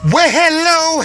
Well, hello,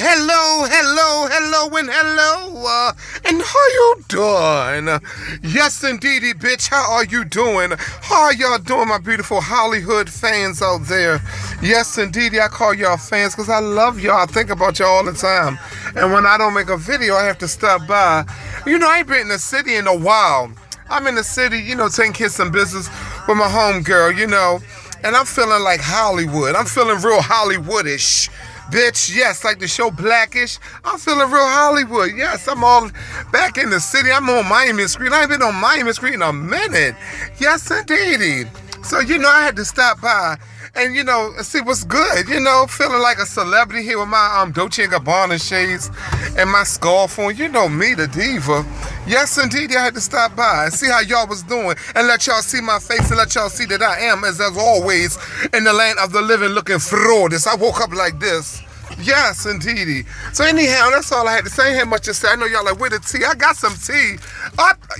and how you doing? Yes, indeedy, bitch, how are you doing? How are y'all doing, my beautiful Hollywood fans out there? Yes, indeedy, I call y'all fans because I love y'all. I think about y'all all the time. And when I don't make a video, I have to stop by. You know, I ain't been in the city in a while. I'm in the city, taking care of some business with my homegirl, and I'm feeling like Hollywood. I'm feeling real Hollywoodish. Bitch, yes, like the show Blackish. I'm feeling real Hollywood. Yes, I'm all back in the city. I'm on Miami Street. I ain't been on Miami Street in a minute. Yes, indeedy. So, I had to stop by and, see what's good. Feeling like a celebrity here with my Dolce & Gabbana shades and my scarf on. You know me, the diva. Yes, indeed, I had to stop by and see how y'all was doing and let y'all see my face and let y'all see that I am, as always, in the land of the living looking fraudist. I woke up like this. Yes, indeedy. So anyhow, that's all I had to say. I ain't had much to say. I know y'all like, where the tea? I got some tea.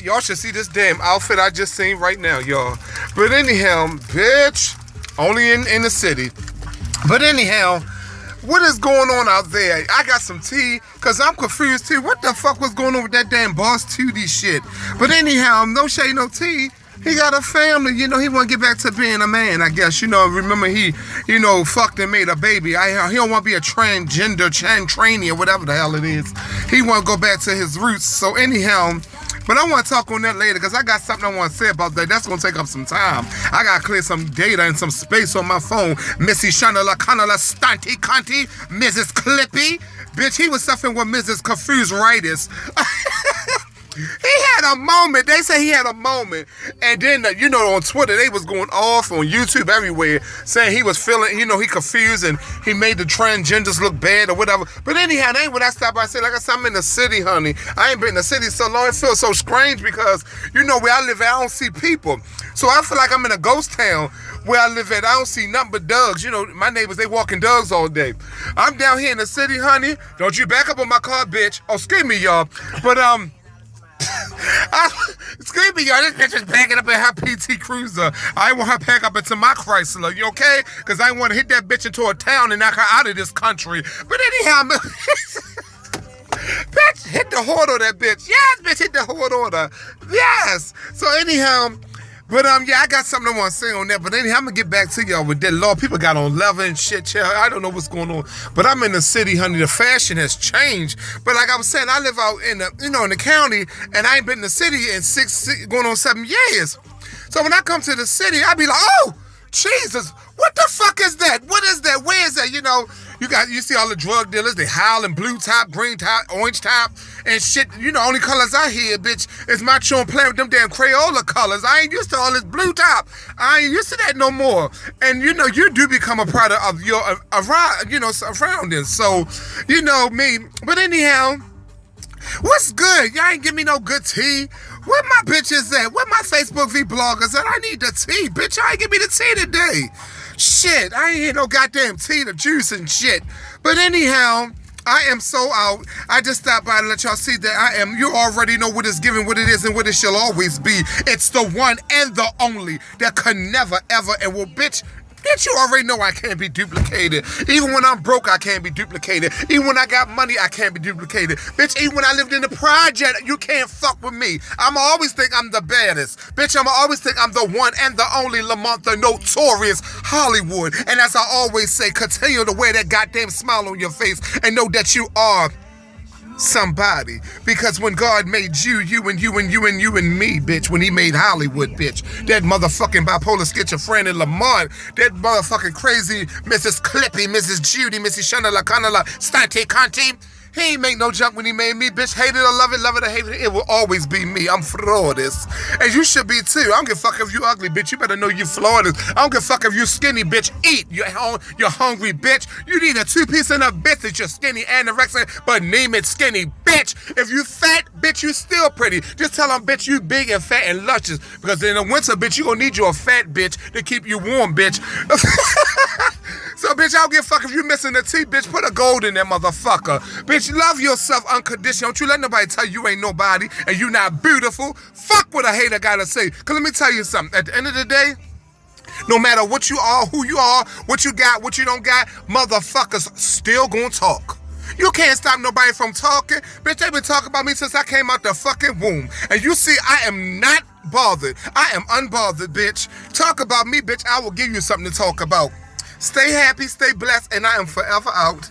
Y'all should see this damn outfit I just seen right now, y'all. But anyhow, bitch, only in the city. But anyhow, what is going on out there? I got some tea, because I'm confused too. What the fuck was going on with that damn Boss 2D shit? But anyhow, no shade, no tea. He got a family, he want to get back to being a man, I guess. Remember he, fucked and made a baby. He don't want to be a transgender, trainee, or whatever the hell it is. He want to go back to his roots. So anyhow, but I want to talk on that later because I got something I want to say about that. That's going to take up some time. I got to clear some data and some space on my phone. Missy Shanala Kanala Stanty Conti, Mrs. Clippy. Bitch, he was suffering with Mrs. Confused-ritis. He had a moment. They say he had a moment. And then, on Twitter, they was going off, on YouTube, everywhere, saying he was feeling, he confused and he made the transgenders look bad or whatever. But anyhow, that ain't what I stopped by. I said, like I said, I'm in the city, honey. I ain't been in the city so long. It feels so strange because, where I live at, I don't see people. So I feel like I'm in a ghost town where I live at. I don't see nothing but dogs. My neighbors, they walking dogs all day. I'm down here in the city, honey. Don't you back up on my car, bitch. Oh, excuse me, y'all. But, excuse me, y'all, this bitch is backing up in her PT Cruiser. I ain't want her back up into my Chrysler, you okay? Because I ain't want to hit that bitch into a town and knock her out of this country. But anyhow, bitch, hit the horn on that bitch. Yes, bitch, hit the horn on her. Yes. So anyhow, but yeah, I got something I want to say on that. But anyhow, I'm gonna get back to y'all with that law. People got on leather and shit. I don't know what's going on. But I'm in the city, honey. The fashion has changed. But like I was saying, I live out in the, in the county, and I ain't been in the city in going on 7 years. So when I come to the city, I be like, oh, Jesus, what the fuck is that? What is that? Where is that? You see all the drug dealers, they howling blue top, green top, orange top, and shit. Only colors I hear, bitch, is Macho and playing with them damn Crayola colors. I ain't used to all this blue top. I ain't used to that no more. And you do become a product of your surroundings. So, me. But anyhow, what's good? Y'all ain't give me no good tea. Where my bitches at? Where my Facebook V bloggers at? I need the tea, bitch. I ain't give me the tea today. Shit, I ain't hear no goddamn tea, the juice and shit. But anyhow, I am so out. I just stopped by to let y'all see that I am. You already know what it's given, what it is, and what it shall always be. It's the one and the only that can never, ever, and will, bitch, you already know I can't be duplicated. Even when I'm broke, I can't be duplicated. Even when I got money, I can't be duplicated. Bitch, even when I lived in the project, you can't fuck with me. I'ma always think I'm the baddest. Bitch, I'ma always think I'm the one and the only Lamont, the notorious Hollywood. And as I always say, continue to wear that goddamn smile on your face and know that you are somebody. Because when God made you and you and you and you and me, bitch, when he made Hollywood, bitch, that motherfucking bipolar schizophrenic Lamont, that motherfucking crazy Mrs. Clippy, Mrs. Judy, Mrs. Shanala Kanala, Stante Conti, he ain't make no junk when he made me, bitch. Hate it or love it or hate it, it will always be me. I'm Florida's. And you should be too. I don't give a fuck if you ugly, bitch. You better know you Florida's. I don't give a fuck if you skinny, bitch. Eat. You're hungry, bitch. You need a 2-piece and a bitch that you're skinny, anorexic, but name it skinny, bitch. If you fat, bitch, you still pretty. Just tell them, bitch, you big and fat and luscious. Because in the winter, bitch, you gonna need you a fat bitch to keep you warm, bitch. So, bitch, I don't give a fuck if you missing the tea, bitch. Put a gold in that motherfucker. Bitch, love yourself unconditional. Don't you let nobody tell you ain't nobody and you not beautiful. Fuck what a hater gotta say. Because let me tell you something. At the end of the day, No matter what you are, who you are, what you got, what you don't got, motherfuckers still gonna talk. You can't stop nobody from talking. Bitch, they been talking about me since I came out the fucking womb. And you see, I am not bothered. I am unbothered, bitch. Talk about me, bitch. I will give you something to talk about. Stay happy, stay blessed, and I am forever out.